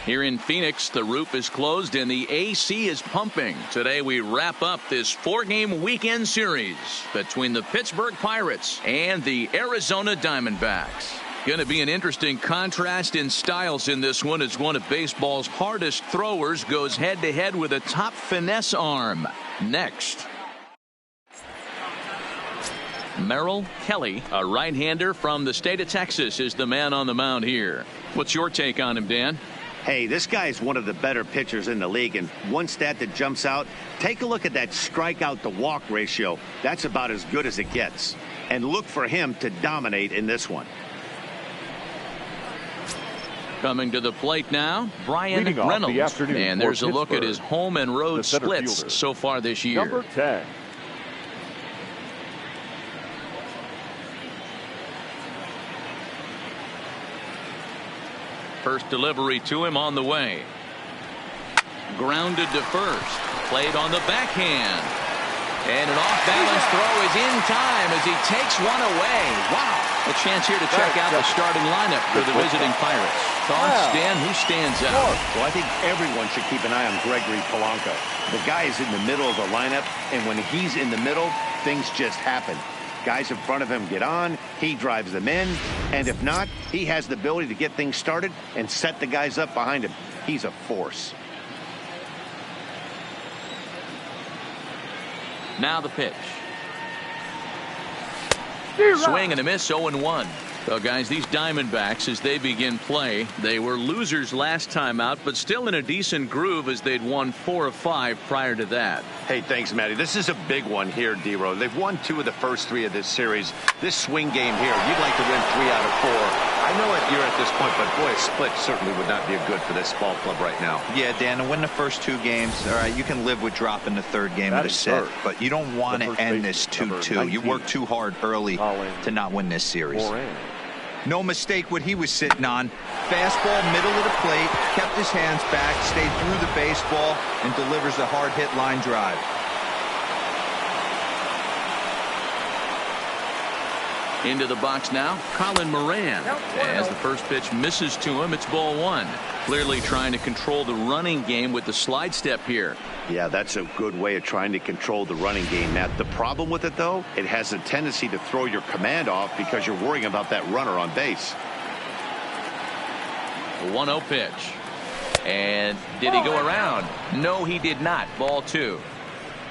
Here in Phoenix, the roof is closed and the AC is pumping. Today we wrap up this 4-game weekend series between the Pittsburgh Pirates and the Arizona Diamondbacks. Going to be an interesting contrast in styles in this one as one of baseball's hardest throwers goes head-to-head with a top finesse arm. Next. Merrill Kelly, a right-hander from the state of Texas, is the man on the mound here. What's your take on him, Dan? Hey, this guy is one of the better pitchers in the league, and one stat that jumps out, take a look at that strikeout to walk ratio. That's about as good as it gets. And look for him to dominate in this one. Coming to the plate now, Brian Reynolds. And there's a look at his home and road splits so far this year. Number 10. First delivery to him on the way. Grounded to first. Played on the backhand. And an off-balance throw is in time as he takes one away. Wow. A chance here to check out the starting lineup for the visiting Pirates. Thoughts, Dan? Who stands out? Well, I think everyone should keep an eye on Gregory Polanco. The guy is in the middle of the lineup, and when he's in the middle, things just happen. Guys in front of him get on, he drives them in, and if not, he has the ability to get things started and set the guys up behind him. He's a force. Now the pitch. Swing and a miss, 0-1. So, guys, these Diamondbacks, as they begin play, they were losers last time out, but still in a decent groove as they'd won 4 of 5 prior to that. Hey, thanks, Matty. This is a big one here, D-Row. They've won 2 of the first 3 of this series. This swing game here, you'd like to win 3 out of 4. I know you're at this point, but boy, a split certainly would not be good for this ball club right now. Yeah, Dan, to win the first 2 games, all right, you can live with dropping the 3rd game of the set, but you don't want to end this 2-2. You work too hard early to not win this series. No mistake what he was sitting on. Fastball, middle of the plate, kept his hands back, stayed through the baseball, and delivers a hard hit line drive. Into the box now, Colin Moran. As the first pitch misses to him, it's ball 1. Clearly trying to control the running game with the slide step here. Yeah, that's a good way of trying to control the running game. Now, the problem with it, though, it has a tendency to throw your command off because you're worrying about that runner on base. 1-0 pitch. And did he go around? No, he did not. Ball 2.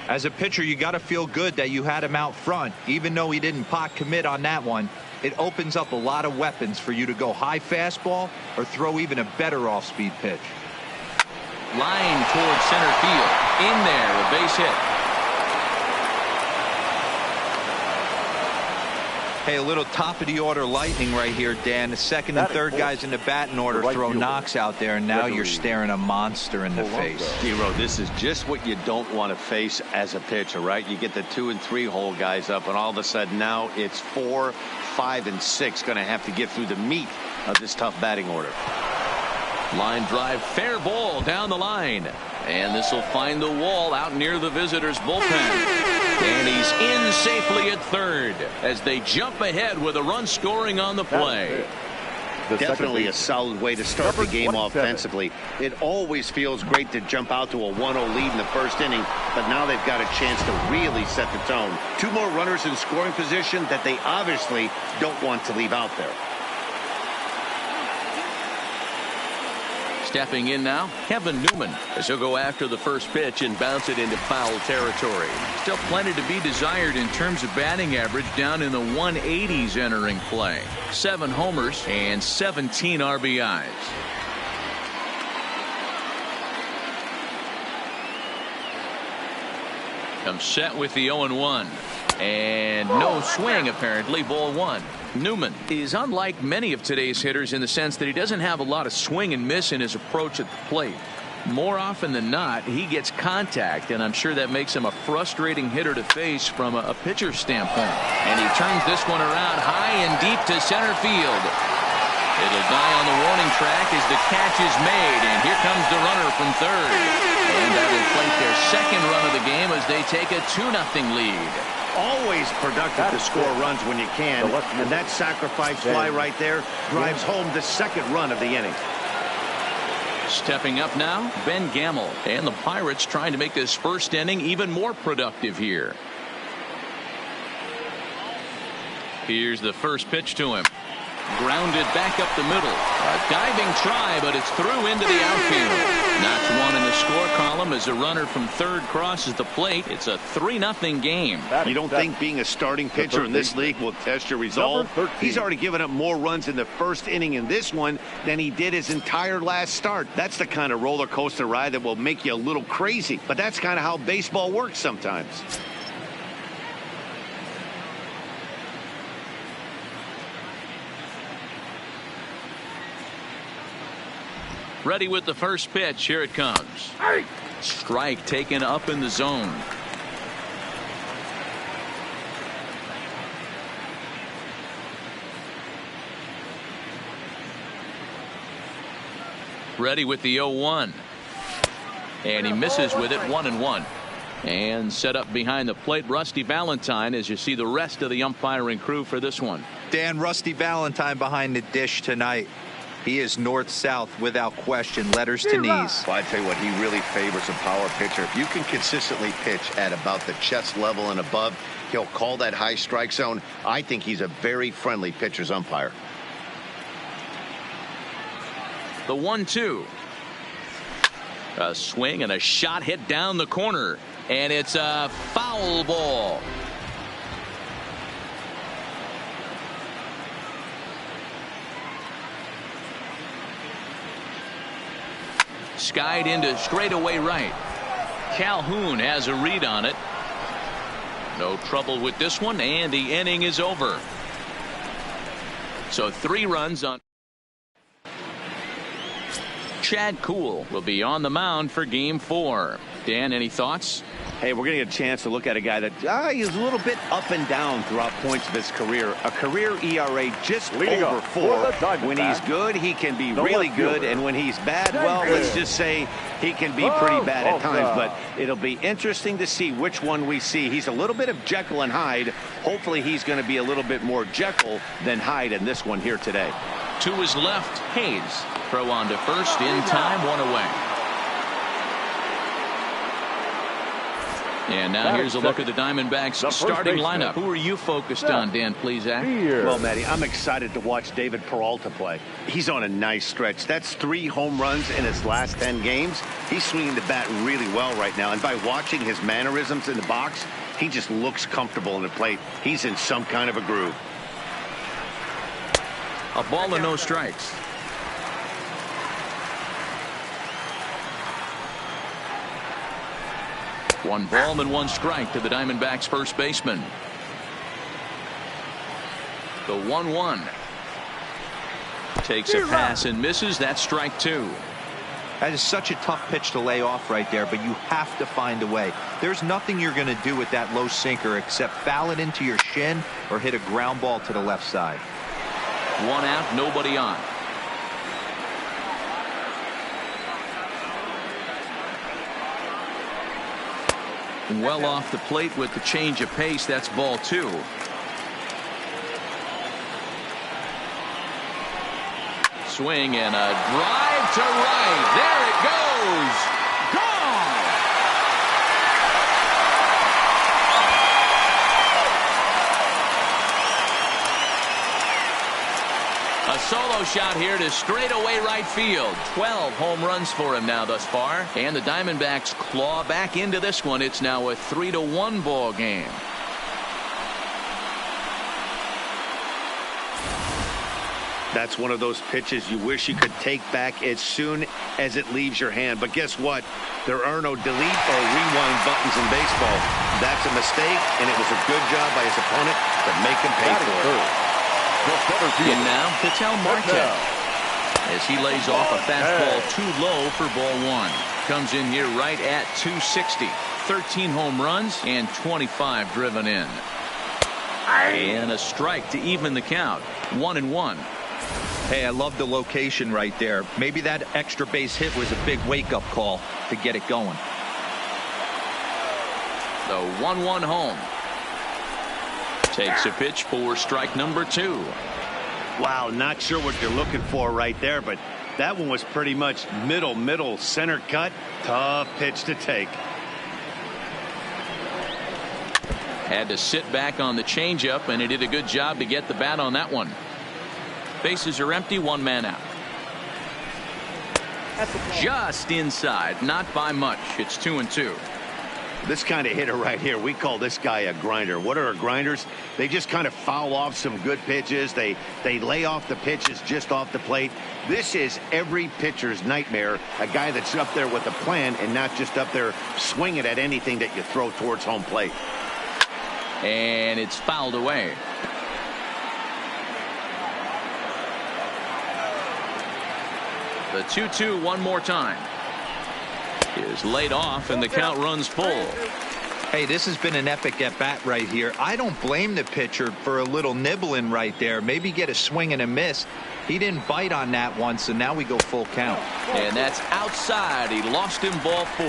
As a pitcher, you got to feel good that you had him out front. Even though he didn't pot commit on that one, it opens up a lot of weapons for you to go high fastball or throw even a better off-speed pitch. Line towards center field. In there, a base hit. Hey, a little top of the order lightning right here, Dan. The second and third guys in the batting order throw knocks out there, and now you're staring a monster in the face. Hero, this is just what you don't want to face as a pitcher, right? You get the 2 and 3 hole guys up, and all of a sudden now it's 4, 5, and 6 going to have to get through the meat of this tough batting order. Line drive, fair ball down the line. And this will find the wall out near the visitors' bullpen. And he's in safely at third as they jump ahead with a run scoring on the play. Definitely a solid way to start the game offensively. It always feels great to jump out to a 1-0 lead in the first inning, but now they've got a chance to really set the tone. 2 more runners in scoring position that they obviously don't want to leave out there. Stepping in now, Kevin Newman, as he'll go after the first pitch and bounce it into foul territory. Still plenty to be desired in terms of batting average, down in the 180s entering play. 7 homers and 17 RBIs. Comes set with the 0-1. And no swing, apparently. Ball 1. Newman is unlike many of today's hitters in the sense that he doesn't have a lot of swing and miss in his approach at the plate. More often than not, he gets contact, and I'm sure that makes him a frustrating hitter to face from a pitcher's standpoint. And he turns this one around high and deep to center field. It'll die on the warning track as the catch is made, and here comes the runner from third. And that will plate their second run of the game as they take a 2-0 lead. Always productive to score runs when you can, and that sacrifice fly right there drives home the second run of the inning. Stepping up now, Ben Gamel. And the Pirates trying to make this first inning even more productive here. Here's the first pitch to him. Grounded back up the middle. A diving try, but it's through into the outfield. Knocks one in the score column as a runner from third crosses the plate. It's a 3-0 game. You don't think being a starting pitcher in this league will test your resolve? He's already given up more runs in the first inning in this one than he did his entire last start. That's the kind of roller coaster ride that will make you a little crazy. But that's kind of how baseball works sometimes. Ready with the first pitch. Here it comes. Strike taken up in the zone. Ready with the 0-1. And he misses with it. 1-1. And set up behind the plate, Rusty Valentine, as you see the rest of the umpiring crew for this one. Dan, Rusty Valentine behind the dish tonight. He is north-south without question. Letters to knees. Well, I tell you what, he really favors a power pitcher. If you can consistently pitch at about the chest level and above, he'll call that high strike zone. I think he's a very friendly pitcher's umpire. The 1-2. A swing and a shot hit down the corner. And it's a foul ball. Skied into straightaway right. Calhoun has a read on it. No trouble with this one, and the inning is over. So 3 runs on. Chad Kuhl will be on the mound for game 4. Dan, any thoughts? Hey, we're going to get a chance to look at a guy that he's a little bit up and down throughout points of his career. A career ERA just over 4. When he's good, he can be really good. And when he's bad, well, let's just say he can be pretty bad at times. But it'll be interesting to see which one we see. He's a little bit of Jekyll and Hyde. Hopefully he's going to be a little bit more Jekyll than Hyde in this one here today. To his left, Hayes. Throw on to first in time, 1 away. And now here's a look at the Diamondbacks starting lineup. Who are you focused on, Dan Plesac? Well, Matty, I'm excited to watch David Peralta play. He's on a nice stretch. That's 3 home runs in his last 10 games. He's swinging the bat really well right now. And by watching his mannerisms in the box, he just looks comfortable in the plate. He's in some kind of a groove. A ball and no strikes. One ball and 1 strike to the Diamondbacks first baseman. The 1-1. Takes a pass and misses. That's strike 2. That is such a tough pitch to lay off right there, but you have to find a way. There's nothing you're going to do with that low sinker except foul it into your shin or hit a ground ball to the left side. 1 out, nobody on. Well off the plate with the change of pace. That's ball 2. Swing and a drive to right. There it goes. Gone. A solo shot here to straightaway right field. 12 home runs for him now thus far. And the Diamondbacks claw back into this one. It's now a 3-1 ball game. That's one of those pitches you wish you could take back as soon as it leaves your hand. But guess what? There are no delete or rewind buttons in baseball. That's a mistake, and it was a good job by his opponent to make him pay for it. And now Ketel Marte as he lays off a fastball too low for ball 1. Comes in here right at 260. 13 home runs and 25 driven in. And a strike to even the count. 1-1. Hey, I love the location right there. Maybe that extra base hit was a big wake-up call to get it going. The 1-1 home. Takes a pitch for strike number 2. Wow, not sure what you're looking for right there, but That one was pretty much middle, center cut. Tough pitch to take. Had to sit back on the changeup, and he did a good job to get the bat on that one. Bases are empty, one man out. Just inside, not by much. It's 2-2. This kind of hitter right here, we call this guy a grinder. What are grinders? They just kind of foul off some good pitches. They lay off the pitches just off the plate. This is every pitcher's nightmare, a guy that's up there with a plan and not just up there swinging at anything that you throw towards home plate. And it's fouled away. The 2-2 one more time. Is laid off and the count runs full. Hey, this has been an epic at bat right here. I don't blame the pitcher for a little nibbling right there. Maybe get a swing and a miss. He didn't bite on that one, so now we go full count. And that's outside. He lost him, ball 4.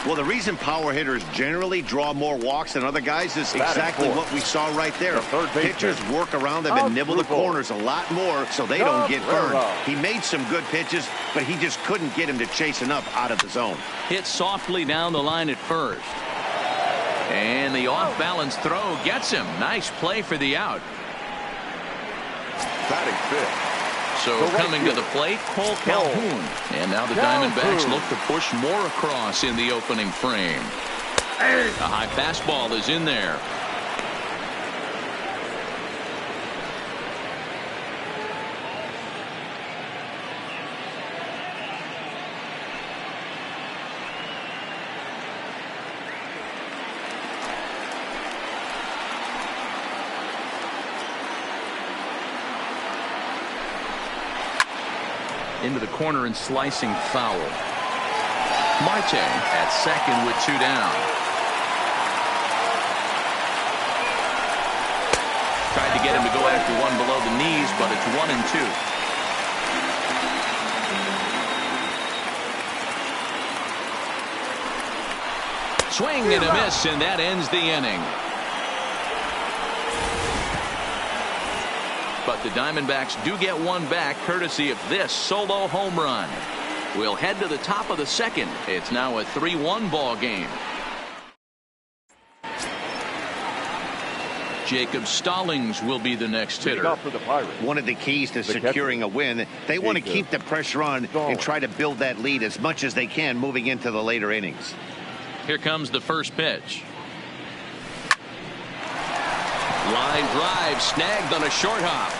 Well, the reason power hitters generally draw more walks than other guys is exactly what we saw right there. Pitchers work around them and nibble the corners a lot more so they don't get burned. He made some good pitches, but he just couldn't get him to chase enough out of the zone. Hit softly down the line at first. And the off-balance throw gets him. Nice play for the out. Batting fifth. So coming to the plate, Cole Calhoun. And now the Diamondbacks look to push more across in the opening frame. A high fastball is in there. Into the corner and slicing foul. Marte at second with 2 down. Tried to get him to go after one below the knees, but it's 1-2. Swing and a miss, and that ends the inning. But the Diamondbacks do get one back courtesy of this solo home run. We'll head to the top of the second. It's now a 3-1 ball game. Jacob Stallings will be the next hitter. One of the keys to securing a win, they want to keep the pressure on and try to build that lead as much as they can moving into the later innings. Here comes the first pitch. Line drive snagged on a short hop.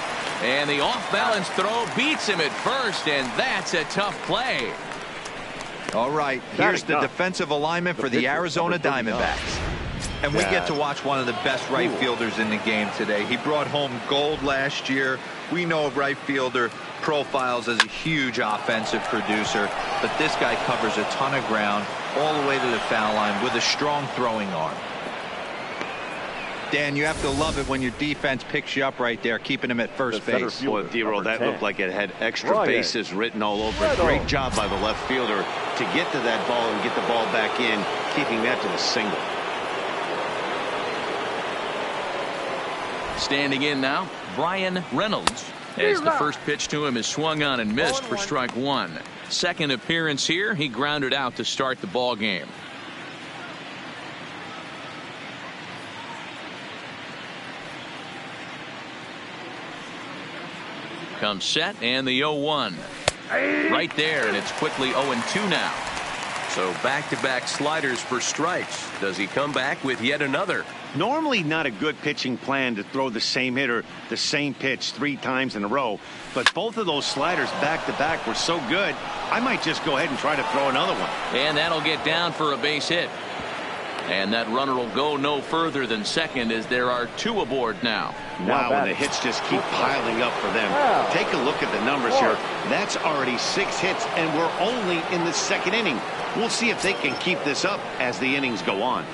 And the off-balance throw beats him at first, and that's a tough play. All right, here's the defensive alignment for the Arizona Diamondbacks. And we get to watch one of the best right fielders in the game today. He brought home gold last year. We know right fielder profiles as a huge offensive producer, but this guy covers a ton of ground all the way to the foul line with a strong throwing arm. Dan, you have to love it when your defense picks you up right there, keeping him at first base. Boy, D-Roll, that looked like it had extra bases written all over it. Great job by the left fielder to get to that ball and get the ball back in, keeping that to the single. Standing in now, Brian Reynolds, as the first pitch to him is swung on and missed for strike 1. Second appearance here, he grounded out to start the ball game. Comes set, and the 0-1. Right there, and it's quickly 0-2 now. So back-to-back sliders for strikes. Does he come back with yet another? Normally not a good pitching plan to throw the same hitter the same pitch 3 times in a row, but both of those sliders back-to-back were so good, I might just go ahead and try to throw another one. And that'll get down for a base hit. And that runner will go no further than second as there are 2 aboard now. Wow, and the hits just keep piling up for them. Take a look at the numbers here. That's already 6 hits, and we're only in the second inning. We'll see if they can keep this up as the innings go on.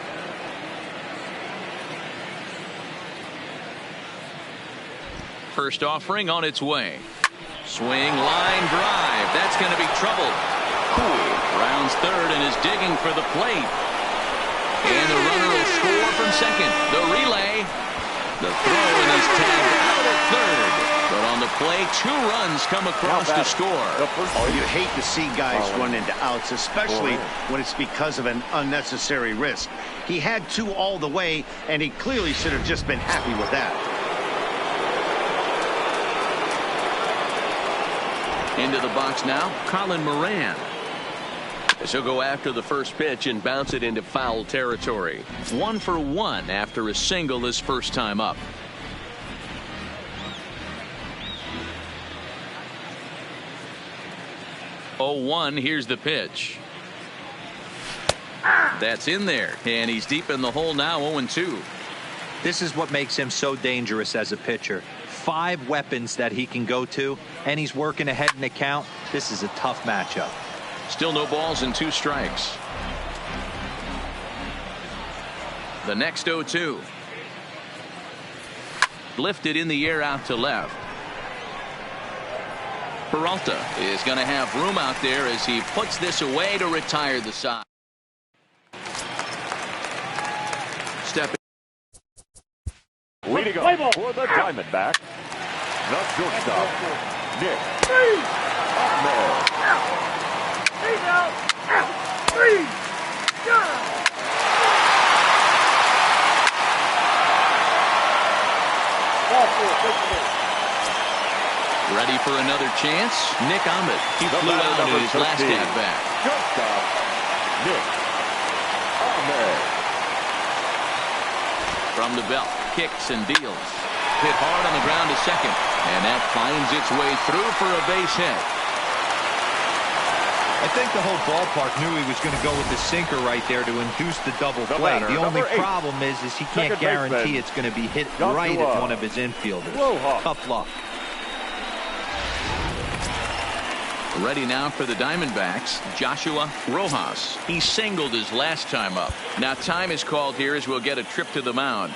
First offering on its way. Swing, line drive. That's going to be trouble. Cool rounds third and is digging for the plate. And the runner will score from second. The relay. The throw and is tagged out at third. But on the plate, 2 runs come across to score. Oh, you hate to see guys run into outs, especially when it's because of an unnecessary risk. He had 2 all the way, and he clearly should have just been happy with that. Into the box now, Colin Moran. So he'll go after the first pitch and bounce it into foul territory. 1 for 1 after a single his first time up. Oh, 1, here's the pitch. That's in there, and he's deep in the hole now, 0-2. This is what makes him so dangerous as a pitcher. 5 weapons that he can go to, and he's working ahead in the count. This is a tough matchup. Still no balls and 2 strikes. The next 0-2. Lifted in the air out to left. Peralta is going to have room out there as he puts this away to retire the side. Step. Leading up for the Diamondbacks, the shortstop, Nick Ahmed. Ready for another chance? Nick Ahmed. He flew out in his last at-bat. Shortstop, Nick Ahmed. From the belt, kicks and deals. Hit hard on the ground to second, and that finds its way through for a base hit. I think the whole ballpark knew he was going to go with the sinker right there to induce the double play. The only problem is he can't guarantee it's going to be hit right at one of his infielders. Tough luck. Ready now for the Diamondbacks, Joshua Rojas. He singled his last time up. Now time is called here as we'll get a trip to the mound.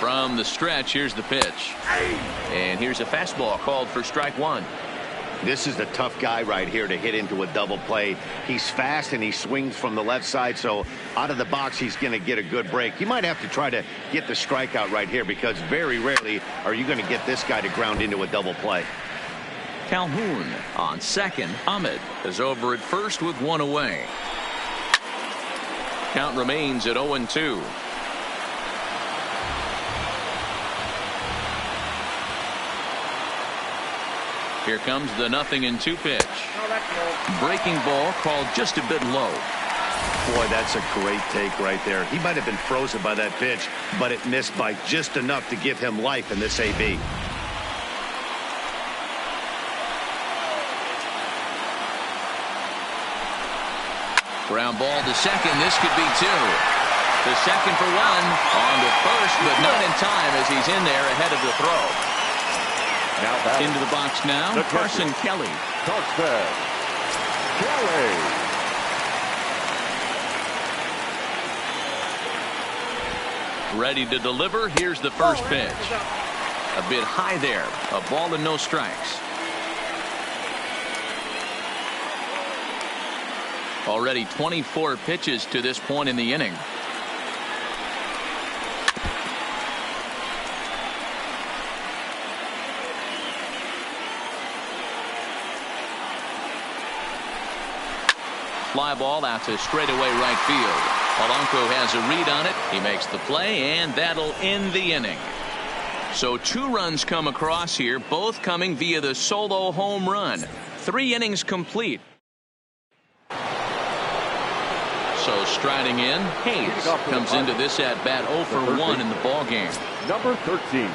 From the stretch, here's the pitch. And here's a fastball called for strike 1. This is the tough guy right here to hit into a double play. He's fast and he swings from the left side, so out of the box he's going to get a good break. You might have to try to get the strikeout right here because very rarely are you going to get this guy to ground into a double play. Calhoun on second. Ahmed is over at first with 1 away. Count remains at 0-2. Here comes the 0-2 pitch. Breaking ball called just a bit low. Boy, that's a great take right there. He might have been frozen by that pitch, but it missed by just enough to give him life in this AB. Ground ball to second. This could be 2. The second for 1. On to first, but not in time as he's in there ahead of the throw. Now into the box now, Carson Kelly. Carson Kelly. Ready to deliver. Here's the first pitch. A bit high there. A ball and no strikes. Already 24 pitches to this point in the inning. Fly ball out to straightaway right field. Polanco has a read on it. He makes the play, and that'll end the inning. So 2 runs come across here, both coming via the solo home run. 3 innings complete. So striding in, Hayes comes into this at bat 0 for 1 in the ball game. Number 13.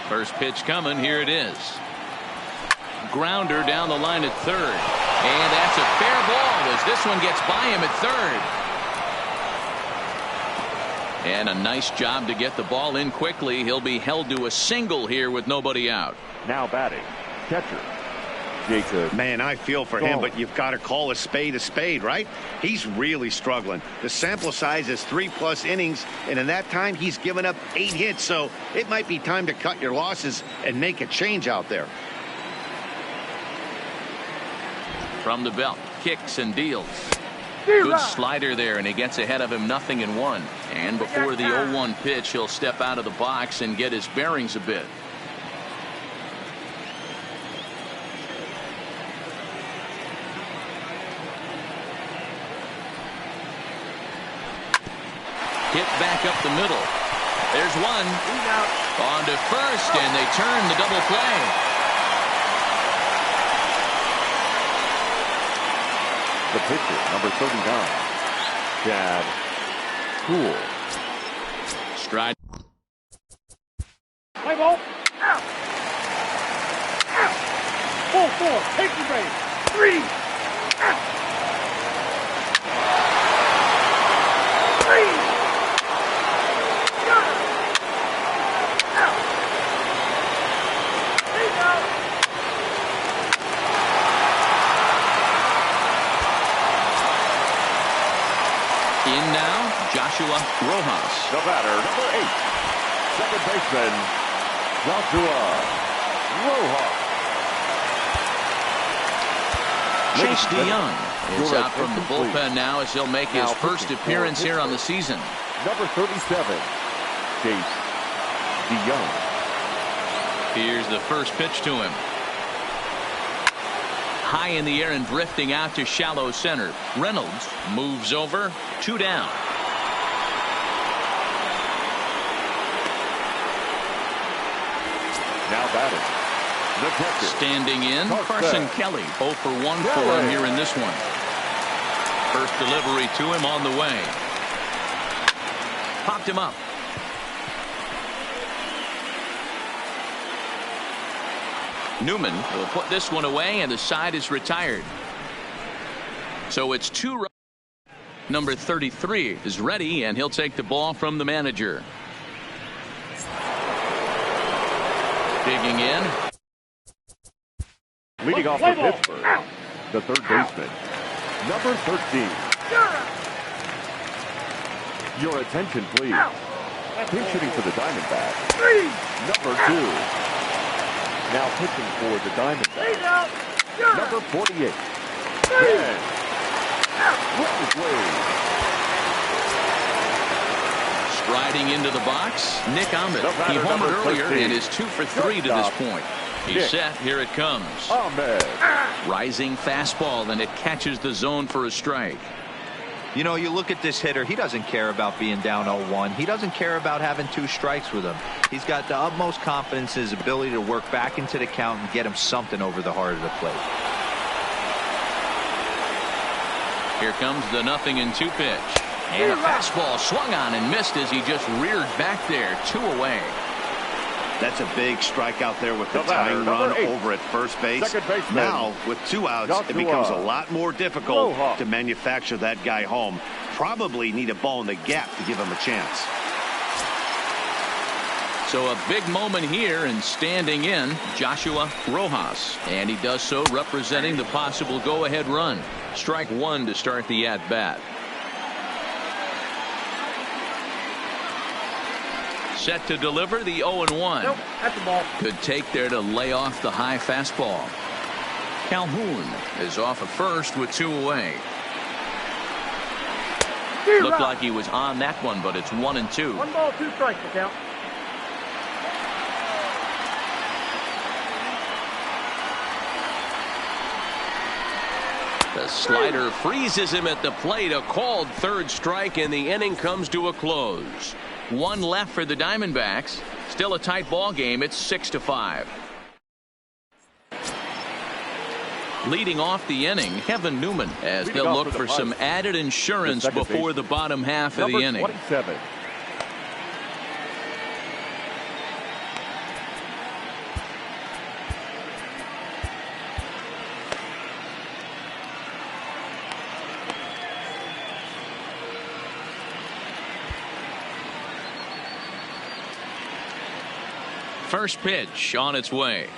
First pitch coming. Here it is. Grounder down the line at third. And that's a fair ball as this one gets by him at third. And a nice job to get the ball in quickly. He'll be held to a single here with nobody out. Now batting, catcher, Jacob. Man, I feel for him, but you've got to call a spade, right? He's really struggling. The sample size is 3+ innings, and in that time, he's given up 8 hits. So it might be time to cut your losses and make a change out there. From the belt, kicks and deals. Good slider there, and he gets ahead of him 0-1. And before the 0-1 pitch, he'll step out of the box and get his bearings a bit. Hit back up the middle. There's one. On to first, and they turn the double play. The pitcher, number 39, Chad Kuhl. Stride. Play ball. Full 4. Take the base. 3. 3. In now, Joshua Rojas. The batter, number 8, second baseman, Joshua Rojas. Chase DeYoung is out from the bullpen now as he'll make his first appearance here on the season. Number 37, Chase DeYoung. Here's the first pitch to him. High in the air and drifting out to shallow center. Reynolds moves over. 2 down. Now batting, the catcher. Standing in, Carson Kelly. 0 for 1 for him here in this one. First delivery to him on the way. Popped him up. Newman will put this one away, and the side is retired. So it's 2. Number 33 is ready, and he'll take the ball from the manager. Digging in. Leading off for Pittsburgh, the third baseman, number 13. Your attention, please. Pinch hitting for the Diamondbacks, number 2. Now pitching for the Diamondbacks, number 48. Striding into the box, Nick Ahmed. He homered earlier and is 2 for 3 to this point. He's set. Here it comes. Ahmed. Rising fastball, and it catches the zone for a strike. You know, you look at this hitter, he doesn't care about being down 0-1. He doesn't care about having 2 strikes with him. He's got the utmost confidence in his ability to work back into the count and get him something over the heart of the plate. Here comes the 0-2 pitch. And a fastball swung on and missed as he just reared back there. 2 away. That's a big strikeout there with the tying run over at first base. Now, with 2 outs, it becomes a lot more difficult to manufacture that guy home. Probably need a ball in the gap to give him a chance. So a big moment here, and standing in, Joshua Rojas. And he does so representing the possible go-ahead run. Strike 1 to start the at-bat. Set to deliver the 0-1. Nope, that's the ball. Good take there to lay off the high fastball. Calhoun is off at first with 2 away. Looked like he was on that one, but it's 1-2. 1 ball, 2 strikes to count. The slider freezes him at the plate. A called 3rd strike, and the inning comes to a close. 1 left for the Diamondbacks. Still a tight ball game. It's 6-5. Leading off the inning, Kevin Newman, as they'll look for some added insurance before the bottom half of the inning. 27. First pitch on its way.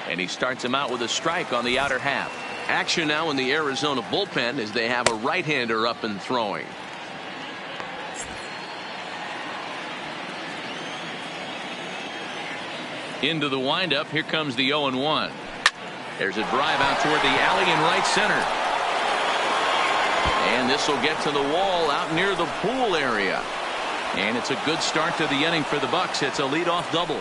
And he starts him out with a strike on the outer half. Action now in the Arizona bullpen as they have a right-hander up and throwing. Into the windup. Here comes the 0-1. There's a drive out toward the alley in right center. And this will get to the wall out near the pool area. And it's a good start to the inning for the Bucks. It's a leadoff double.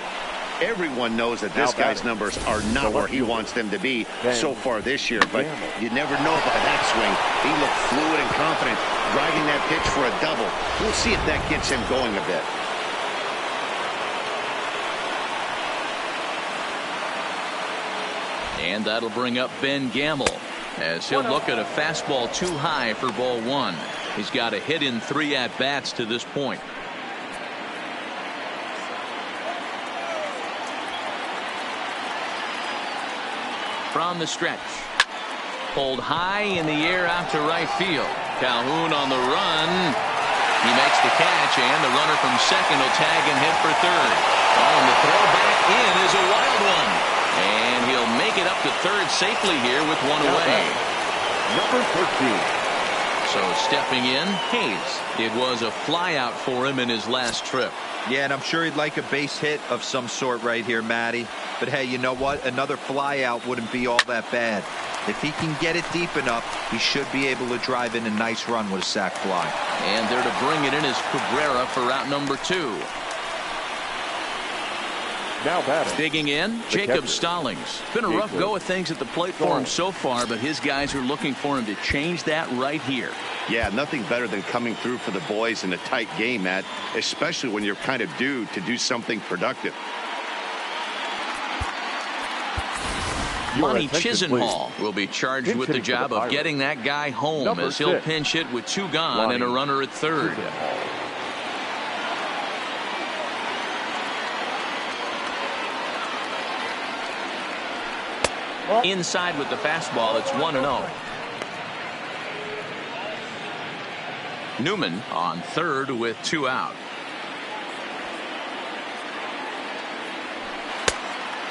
Everyone knows that this guy's numbers are not where he wants them to be so far this year, but you never know about that swing. He looked fluid and confident driving that pitch for a double. We'll see if that gets him going a bit. And that'll bring up Ben Gamble as he'll look at a fastball too high for ball one. He's got a hit in 3 at-bats to this point. From the stretch. Pulled high in the air out to right field. Calhoun on the run. He makes the catch, and the runner from second will tag and head for third. Oh, and the throw back in is a wild one. And he'll make it up to third safely here with one away. Number 13. So stepping in, Hayes. It was a flyout for him in his last trip. Yeah, and I'm sure he'd like a base hit of some sort right here, Matty. But hey, you know what? Another flyout wouldn't be all that bad. If he can get it deep enough, he should be able to drive in a nice run with a sac fly. And there to bring it in is Cabrera for route number 2. Now batting. Digging in, Jacob Stallings. Been a rough go of things at the plate for him so far, but his guys are looking for him to change that right here. Yeah, nothing better than coming through for the boys in a tight game, Matt, especially when you're kind of due to do something productive. Monty Chisenhall will be charged with the job of getting that guy home as he'll pinch hit with 2 gone and a runner at third. Inside with the fastball, it's 1-0. Newman on third with 2 out.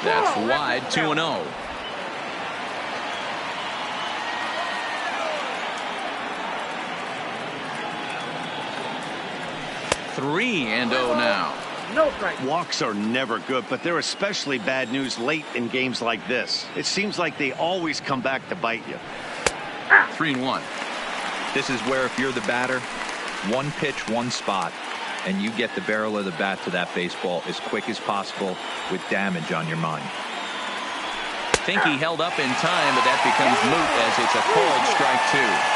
That's wide, 2-0. Three and 0 now. No strike. Walks are never good, but they're especially bad news late in games like this. It seems like they always come back to bite you. 3-1. This is where if you're the batter, one pitch, one spot, and you get the barrel of the bat to that baseball as quick as possible with damage on your mind. Think he held up in time, but that becomes moot as it's a called strike 2.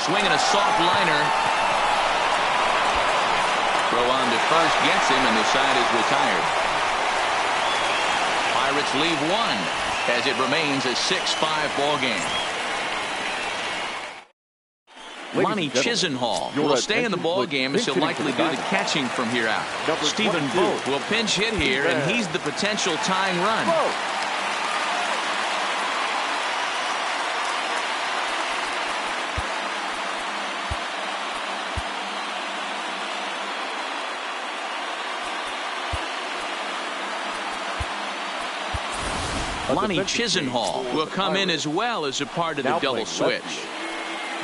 Swinging a soft liner. Throw on to first gets him, and the side is retired. Pirates leave 1 as it remains a 6-5 ball game. Monty Chisenhall will stay in the ball game as he'll likely do the catching from here out. Stephen Vogt will pinch hit here, and he's the potential tying run. Monty Chisenhall will come in as well as a part of the double switch.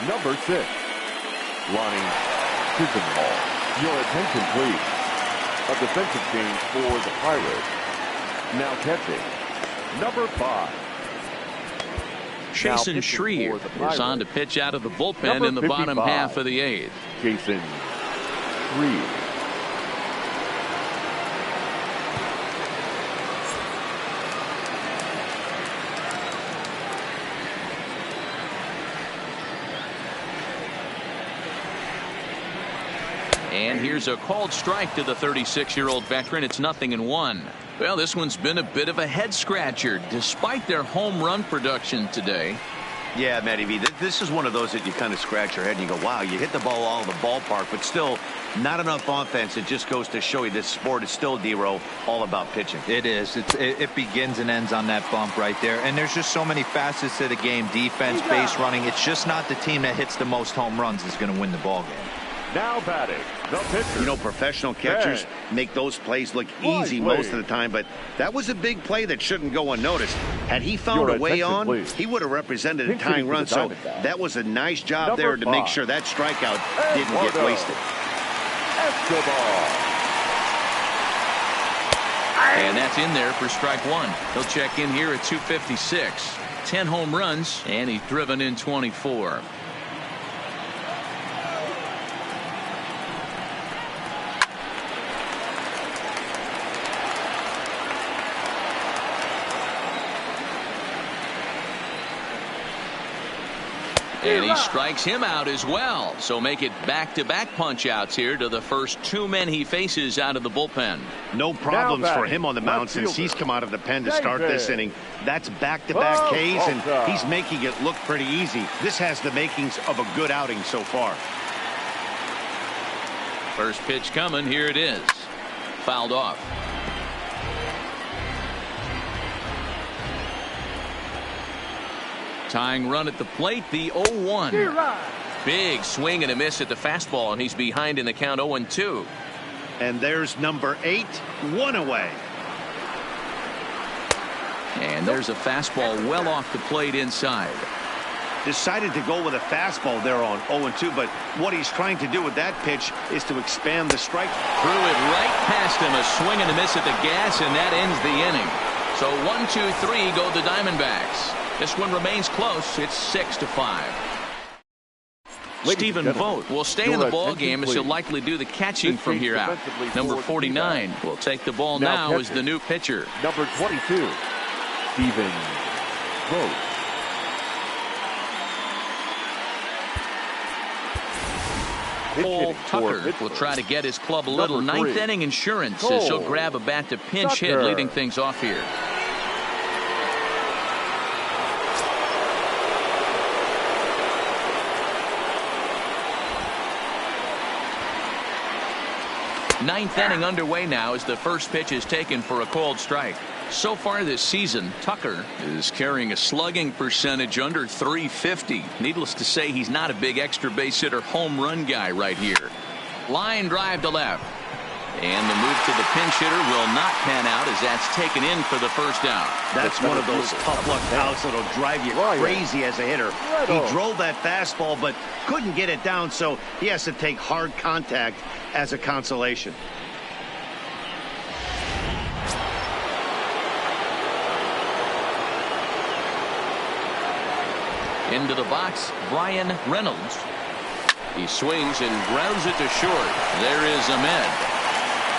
Number 6, Lonnie Chisenhall. Your attention, please. A defensive change for the Pirates. Now catching, number 5. Chasen Shreve is on to pitch out of the bullpen in the bottom half of the 8th. Chasen Shreve. And here's a called strike to the 36-year-old veteran. It's 0-1. Well, this one's been a bit of a head scratcher. Despite their home run production today, Yeah, Matty V, this is one of those that you kind of scratch your head and you go, wow, you hit the ball all over the ballpark, but still not enough offense. It just goes to show you this sport is still, D-Row, all about pitching. It is. It begins and ends on that bump right there. And there's just so many facets to the game. Defense, base running. It's just not the team that hits the most home runs is going to win the ball game. Now batting, the pitcher. You know, professional catchers make those plays look easy most of the time, but that was a big play that shouldn't go unnoticed. Had he found a way on, he would have represented a tying run, so that was a nice job there to make sure that strikeout didn't get wasted. And that's in there for strike one. He'll check in here at 256. 10 home runs, and he's driven in 24. And he strikes him out as well. So make it back-to-back punch-outs here to the first 2 men he faces out of the bullpen. No problems for him on the mound since he's come out of the pen to start this inning. That's back-to-back Ks, and he's making it look pretty easy. This has the makings of a good outing so far. First pitch coming. Here it is. Fouled off. Tying run at the plate, the 0-1. Big swing and a miss at the fastball, and he's behind in the count 0-2. And there's number 8, 1 away. And there's a fastball well off the plate inside. Decided to go with a fastball there on 0-2, but what he's trying to do with that pitch is to expand the strike. Threw it right past him, a swing and a miss at the gas, and that ends the inning. So 1-2-3 go the Diamondbacks. This one remains close. It's 6-5. Stephen Vogt will stay in the ball game as he'll likely do the catching from here out. Number 49 will take the ball now as the new pitcher. Number 22, Stephen Vogt. Cole Tucker will try to get his club a little ninth inning insurance as he'll grab a bat to pinch hit, leading things off here. Ninth inning underway now as the first pitch is taken for a called strike. So far this season, Tucker is carrying a slugging percentage under .350. Needless to say, he's not a big extra base hitter home run guy right here. Line drive to left. And the move to the pinch hitter will not pan out as that's taken in for the first out. That's one of those tough luck outs that'll drive you crazy as a hitter. He drove that fastball but couldn't get it down, so he has to take hard contact as a consolation. Into the box, Brian Reynolds. He swings and grounds it to short. There is Ahmed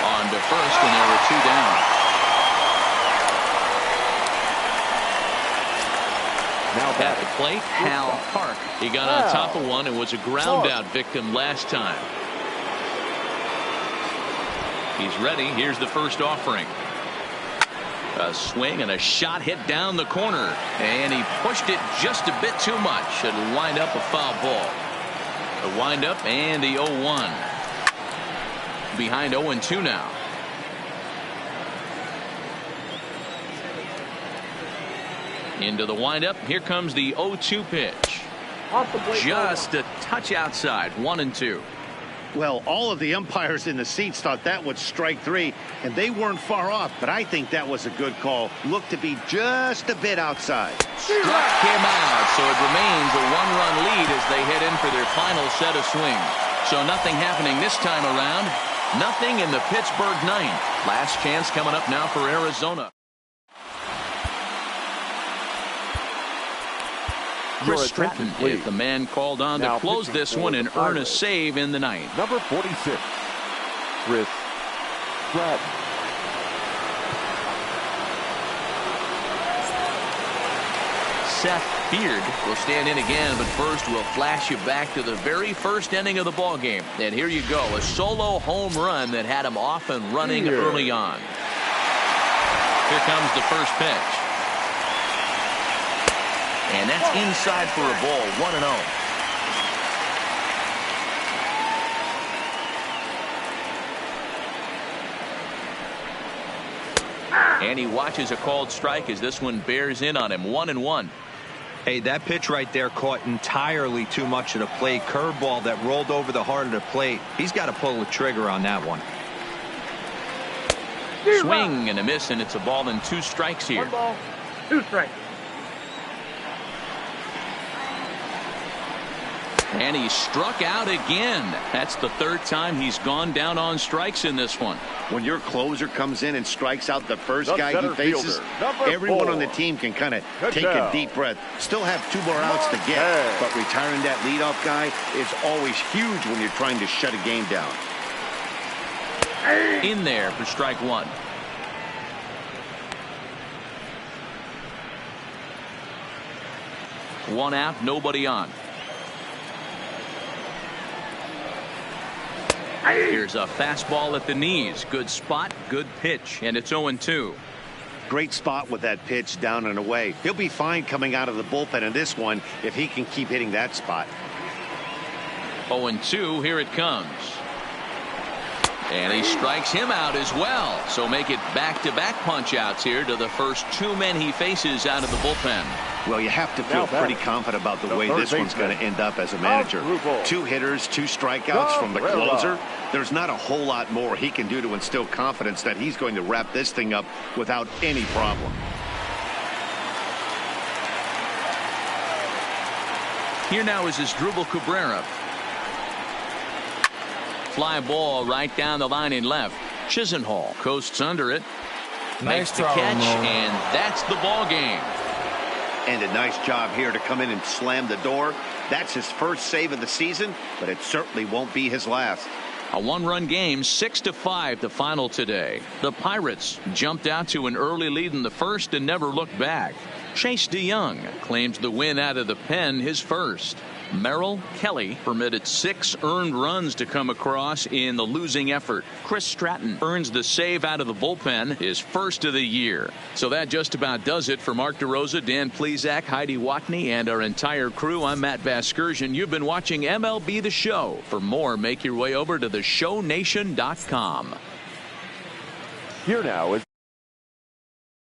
on to first, and there were 2 down. Now at the plate, Hal Park. He got on top of one and was a ground out victim last time. He's ready. Here's the first offering. A swing and a shot hit down the corner, and he pushed it just a bit too much. It'll wind up a foul ball. The wind up and the 0-1. Behind 0-2 now. Into the windup. Here comes the 0-2 pitch. Just a touch outside. 1-2. Well, all of the umpires in the seats thought that was strike 3, and they weren't far off, but I think that was a good call. Looked to be just a bit outside. Struck him out, so it remains a 1-run lead as they head in for their final set of swings. So nothing happening this time around. Nothing in the Pittsburgh ninth. Last chance coming up now for Arizona. Chris Stratton is the man called on to close this one and earn a save in the ninth. Number 46, Chris Stratton. Seth Beard will stand in again, but first we'll flash you back to the very first inning of the ball game. And here you go, a solo home run that had him off and running early on. Here comes the first pitch. And that's inside for a ball, 1-0. And he watches a called strike as this one bears in on him. 1-1. Hey, that pitch right there caught entirely too much of the plate. Curveball that rolled over the heart of the plate. He's got to pull the trigger on that one. Swing and a miss, and it's a ball and 2 strikes here. 1 ball, 2 strikes. And he struck out again. That's the 3rd time he's gone down on strikes in this one. When your closer comes in and strikes out the first The guy he center faces, fielder, everyone 4. on the team can kind of Good take job. a deep breath. Still have 2 more outs to get, Marquez. but retiring that leadoff guy is always huge when you're trying to shut a game down. In there for strike 1. One out, nobody on. Here's a fastball at the knees. Good spot, good pitch, and it's 0-2. Great spot with that pitch down and away. He'll be fine coming out of the bullpen in this one if he can keep hitting that spot. 0-2, here it comes. And he strikes him out as well. So make it back-to-back punch-outs here to the first 2 men he faces out of the bullpen. Well, you have to feel pretty confident about the way this one's going to end up as a manager. 2 hitters, 2 strikeouts from the closer. There's not a whole lot more he can do to instill confidence that he's going to wrap this thing up without any problem. Here now is Asdrubal Cabrera. Fly ball right down the line in left. Chisenhall coasts under it. Makes the catch, and that's the ball game. And a nice job here to come in and slam the door. That's his first save of the season, but it certainly won't be his last. A 1-run game, 6-5 the final today. The Pirates jumped out to an early lead in the first and never looked back. Chase DeYoung claims the win out of the pen, his first. Merrill Kelly permitted 6 earned runs to come across in the losing effort. Chris Stratton earns the save out of the bullpen, his first of the year. So that just about does it for Mark DeRosa, Dan Plesac, Heidi Watney, and our entire crew. I'm Matt Vasgersian. You've been watching MLB The Show. For more, make your way over to theshownation.com. Here now is